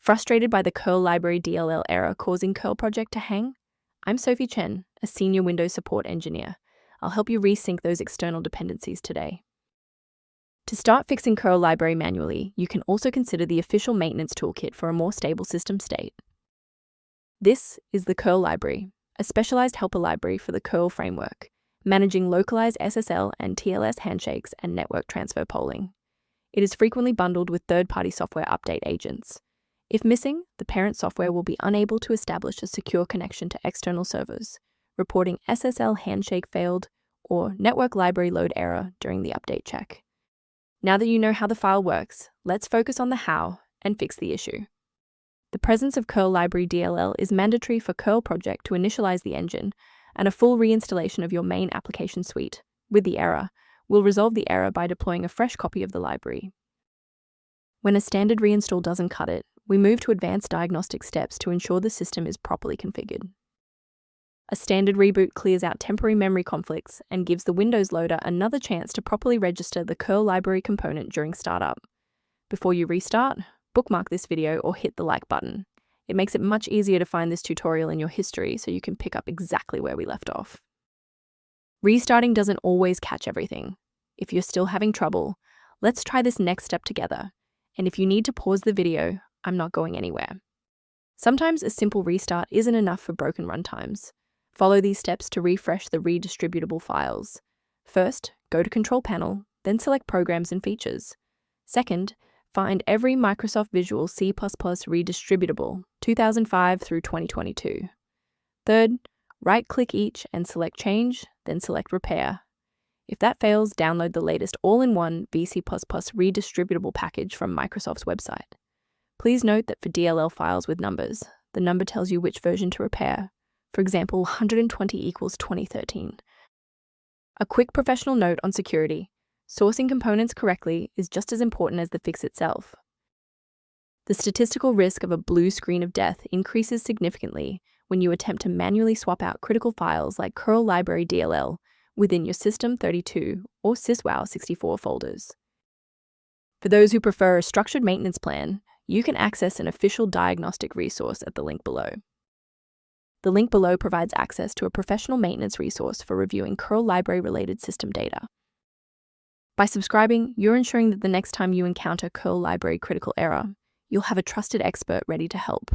Frustrated by the Curl Library DLL error causing Curl project to hang? I'm Sophie Chen, a senior Windows support engineer. I'll help you resync those external dependencies today. To start fixing Curl library manually, you can also consider the official maintenance toolkit for a more stable system state. This is the Curl library, a specialized helper library for the Curl framework, managing localized SSL and TLS handshakes and network transfer polling. It is frequently bundled with third-party software update agents. If missing, the parent software will be unable to establish a secure connection to external servers, reporting SSL handshake failed or network library load error during the update check. Now that you know how the file works, let's focus on the how and fix the issue. The presence of Curl Library DLL is mandatory for Curl project to initialize the engine, and a full reinstallation of your main application suite, with the error, will resolve the error by deploying a fresh copy of the library. When a standard reinstall doesn't cut it, we move to advanced diagnostic steps to ensure the system is properly configured. A standard reboot clears out temporary memory conflicts and gives the Windows loader another chance to properly register the Curl library component during startup. Before you restart, bookmark this video or hit the like button. It makes it much easier to find this tutorial in your history so you can pick up exactly where we left off. Restarting doesn't always catch everything. If you're still having trouble, let's try this next step together. And if you need to pause the video, I'm not going anywhere. Sometimes a simple restart isn't enough for broken runtimes. Follow these steps to refresh the redistributable files. First, go to Control Panel, then select Programs and Features. Second, find every Microsoft Visual C++ Redistributable 2005 through 2022. Third, right-click each and select Change, then select Repair. If that fails, download the latest all-in-one VC++ Redistributable package from Microsoft's website. Please note that for DLL files with numbers, the number tells you which version to repair. For example, 120 equals 2013. A quick professional note on security. Sourcing components correctly is just as important as the fix itself. The statistical risk of a blue screen of death increases significantly when you attempt to manually swap out critical files like Curl Library DLL within your System32 or SysWow64 folders. For those who prefer a structured maintenance plan, you can access an official diagnostic resource at the link below. The link below provides access to a professional maintenance resource for reviewing Curl library-related system data. By subscribing, you're ensuring that the next time you encounter Curl library critical error, you'll have a trusted expert ready to help.